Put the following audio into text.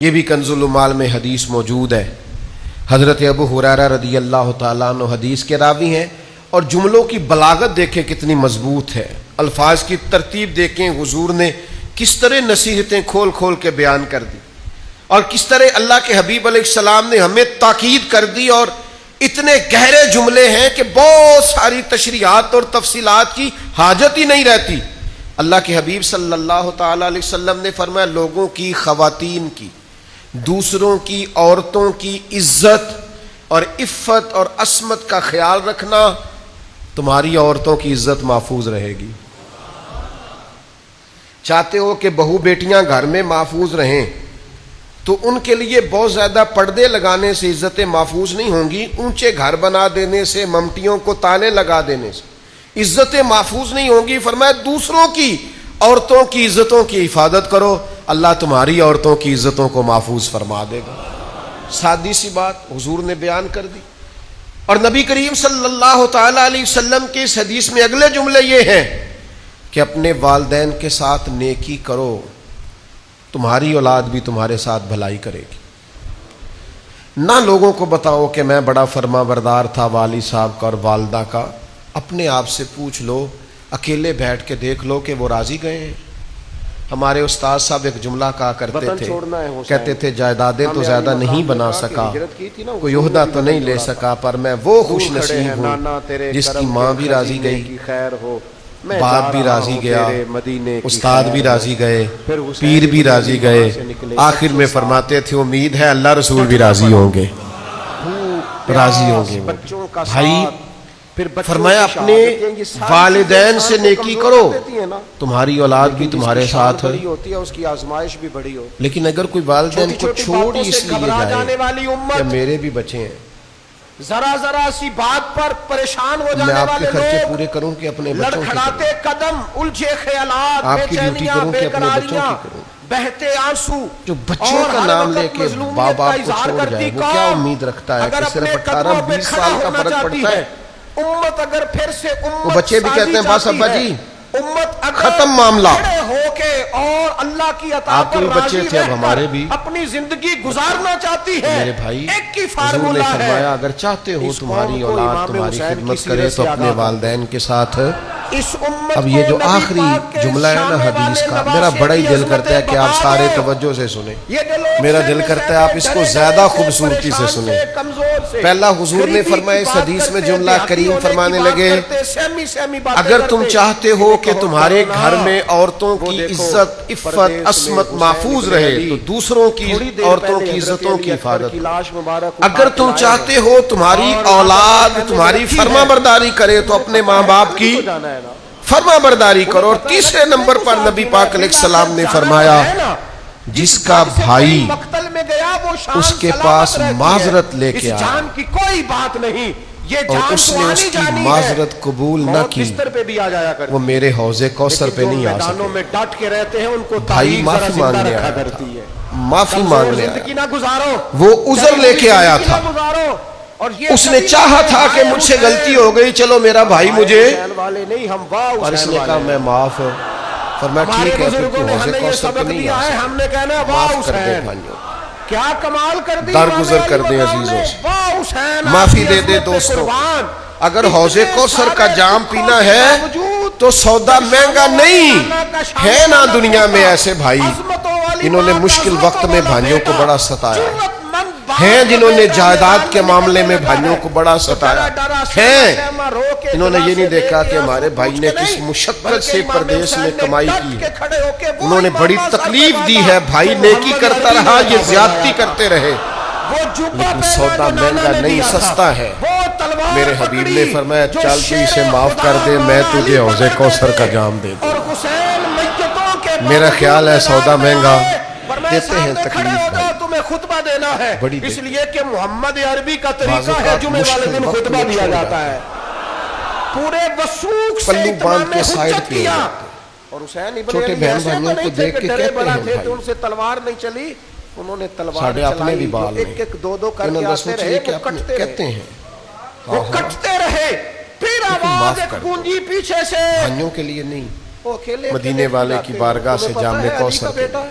یہ بھی کنزُ المال میں حدیث موجود ہے۔ حضرت ابو ہریرہ رضی اللہ تعالیٰ عنہ حدیث کے راوی ہیں، اور جملوں کی بلاغت دیکھیں کتنی مضبوط ہے، الفاظ کی ترتیب دیکھیں حضور نے کس طرح نصیحتیں کھول کھول کے بیان کر دی، اور کس طرح اللہ کے حبیب علیہ السلام نے ہمیں تاکید کر دی، اور اتنے گہرے جملے ہیں کہ بہت ساری تشریحات اور تفصیلات کی حاجت ہی نہیں رہتی۔ اللہ کے حبیب صلی اللہ تعالی علیہ وسلم نے فرمایا، لوگوں کی، خواتین کی، دوسروں کی عورتوں کی عزت اور عفت اور عصمت کا خیال رکھنا، تمہاری عورتوں کی عزت محفوظ رہے گی۔ چاہتے ہو کہ بہو بیٹیاں گھر میں محفوظ رہیں تو ان کے لیے بہت زیادہ پردے لگانے سے عزتیں محفوظ نہیں ہوں گی، اونچے گھر بنا دینے سے، ممٹیوں کو تالے لگا دینے سے عزتیں محفوظ نہیں ہوں گی۔ فرمایا دوسروں کی عورتوں کی عزتوں کی حفاظت کرو، اللہ تمہاری عورتوں کی عزتوں کو محفوظ فرما دے گا۔ سادی سی بات حضور نے بیان کر دی، اور نبی کریم صلی اللہ تعالی علیہ وسلم کی اس حدیث میں اگلے جملے یہ ہیں کہ اپنے والدین کے ساتھ نیکی کرو، تمہاری اولاد بھی تمہارے ساتھ بھلائی کرے گی۔ نہ لوگوں کو بتاؤ کہ میں بڑا فرما بردار تھا والد صاحب کا اور والدہ کا، اپنے آپ سے پوچھ لو، اکیلے بیٹھ کے دیکھ لو کہ وہ راضی گئے ہیں۔ ہمارے استاد صاحب ایک جملہ کہا کرتے تھے، کہتے تھے جائیدادیں تو زیادہ نہیں بنا سکا، کوئی عہدہ تو نہیں لے سکا، پر میں وہ خوش نصیب ہوں جس کی ماں بھی راضی گئی، باپ بھی راضی گیا، استاد بھی راضی گئے، پیر بھی راضی گئے، آخر میں فرماتے تھے امید ہے اللہ رسول بھی راضی ہوں گے، راضی ہوں گے۔ بھائی فرمایا اپنے والدین سے نیکی کرو، تمہاری اولاد بھی تمہارے ساتھ ہے۔ لیکن اگر کوئی والدین کو چھوڑ اس لیے جائے کہ میرے بھی بچے ہیں، ذرا ذرا سی بات پر پریشان ہو جانے میں آپ والے کے خرچے لوگ، پورے کروں کہ اپنے بچوں کی لڑکھڑاتے قدم، الجھے خیالات، آپ کی ڈیوٹی کروں کہ اپنے بچوں کی کروں؟ بہتے آنسو، جو بچوں کا نام لے کے باپ باپ کو چھوڑ جائے، وہ کیا امید رکھتا ہے کہ صرف 18-20 سال کا فرق پڑتا ہے؟ امت اگر پھر سے وہ بچے بھی کہتے ہیں بس ابا جی امت ختم معاملہ، کھڑے ہو کے اور اللہ کی عطا آپ کے پر بھی بچے راضی تھے، اب رہ ہمارے کر بھی اپنی زندگی گزارنا چاہتی ہے۔ میرے بھائی ایک کی حضور نے فارمولا ہے، فرمایا اگر چاہتے ہو تمہاری اولاد تمہاری خدمت کرے تو اپنے والدین کے ساتھ۔ اس امت اب یہ جو کو نبی آخری پاک کے جملہ ہے نا شامے حدیث کا، والے میرا بڑا ہی دل کرتا ہے کہ آپ نواسے سارے عطا توجہ سے سنیں، یہ دلوں میرا سے دل کرتا ہے آپ اس کو ڈرے زیادہ سے، خوبصورتی سے پریشان سنیں۔ کمزور سے، پہلا حضور نے غریبی فرمایا کی اس بات حدیث میں کرتے، جملہ دیہاتی کریم ہونے کی فرمانے بات لگے، کرتے، سہمی سہمی باتیں اگر تم کرتے، چاہتے ہو کہ لیکن تمہارے ہوتا گھر نا، میں عورتوں وہ کی دیکھو، عزت، عفت، پردیس عصمت میں محفوظ حسین رہے ابن تو علی، دوسروں کی تھوڑی دیر عورتوں پہلے کی حضرت عزتوں علی کی اکبر حفاظت۔ کی لاش مبارک اٹھا اگر کے تم لائے چاہتے ہیں ہو تمہاری اور اولاد آقا تمہاری رکھی فرما ہے، برداری کرے تو اپنے ماں باپ کی فرما برداری کرو۔ اور تیسرے نمبر پر نبی پاک علیہ السلام نے فرمایا جس کا بھائی مقتل میں گیا وہ شان اس کے سلامت پاس رہتی ہے، معذرت لے کے اس آیا جان کی کوئی بات نہیں، یہ اور جان اس تو نے اس آنی کی جانی ہے، معذرت قبول نہ موت کی، بستر پہ بھی آ جایا کرتی وہ میرے حوض کوثر پہ نہیں آ میدانوں سکے۔ میں ڈٹ کے رہتے ہیں، ان کو بھائی تاریخ معافی ذرا زندہ مانگنے رکھا آیا کرتی ہے۔ معافی کمزور مانگنے آیا، زندگی نہ گزارو، وہ عذر لے کے آیا زندگی تھا، نہ گزارو، اور یہ اس نے کبھی چاہا نہ تھا کہ کہے مجھ سے حسین، غلطی ہو گئی، چلو میرا بھائی مجھے، حسین والے نہیں، ہم واہ اور اس حسین نے کہا والے میں ہیں۔ معاف ہوں۔ فرمایا ہمارے ٹھیک ہے پھر بزرگوں تو نے حوض ہمیں یہ کوثر پہ سبق نہیں دیا آ ہے، سکے، ہم نے کہنا ہے واہ معاف کر دے حسین، بھائیوں، کیا کمال کر دی درگزر امام کر علی دیں مقام عزیزوں نے، سے، واہ حسین، معافی آپ دے کی دے عظمت پہ دوستوں۔ قربان۔ اگر حوض اتنے کوثر کا سارے جام دکھوں پینا کے ہے باوجود تو سودا مہنگا نہیں ہے نا دنیا میں ایسے بھائی عظمتوں والی جنہوں نے ماں کا مشکل عظمتوں وقت میں والا بھائیوں کو بیٹا، بڑا ستایا، جرأت مند باپ ہیں کا جنہوں نے بیٹا جائیداد میدان کے میں معاملے میں نکلنے بھائیوں لگا کو ہے، بڑا تو ستایا، ڈرا ڈرا ہیں سہما سہما رو کے انہوں نے یہ نہیں دلا سے دیکھا دے کہ کے ہمارے آنسو بھائی نے پوچھ کے کس نہیں، مشقت بلکہ سے امام پردیس میں حسین نے کمائی ڈٹ کی کے ہے، کھڑے ہو کے انہوں نے وہی بڑی ماما سر پہ تکلیف دی باندھا ہے، بھائی جو نیکی محمد کرتا عربی نے رہا یہ عطا زیادتی فرمایا تھا۔ کرتے رہے، وہ جبہ لیکن پہنا سودا جو نانا مہنگا نے نہیں دیا تھا، سستا ہے۔ وہ تلوار میرے حبیب پکڑی نے فرمایا جو چل تو شیر اسے معاف خدا کر دے، میں مولا تجھے علی حوض پکڑ کوثر دیتے کا جام دے دوں۔ اور حسین میتوں کے میرا باوجود خیال ہے سودا میدان میں مہنگا آئے، فرمایا دیتے ہیں سامنے کھڑے تکلیف ہو جاؤ، بھائی، تمہیں خطبہ دینا ہے، بڑی اس دیتے لیے کہ محمد عربی کا بعض طریقہ ہے اوقات جمعے والے مشکل دن وقت خطبہ میں دیا چھوڑ جاتا جاتے ہے۔ پورے وثوق سے پلو باندھ اتمام کے سائڈ حجت پہ کیا، ہو جاتے، اور حسین ابن چھوٹے علی بہن ایسے بھائیوں تو کو نہیں تھے دیکھ کہ کے ڈرے کہتے بڑا ہیں تھے بھائی، تو ان سے تلوار نہیں چلی، انہوں نے تلوار ساڑھے اپنے چلائی، بھی جو بال ایک ایک دو دو کر کے انہوں نے آتے رہے، سوچی کہ وہ اپنے کٹتے کہتے رہے، ہیں وہ کٹتے رہے، پھر لیکن آواز معاف ایک کر دو، گونجی پیچھے سے، بھائیوں کے لیے نہیں، وہ اکیلے مدینے والے کی بارگاہ سے جام کوثر کا کے بیٹا ہے،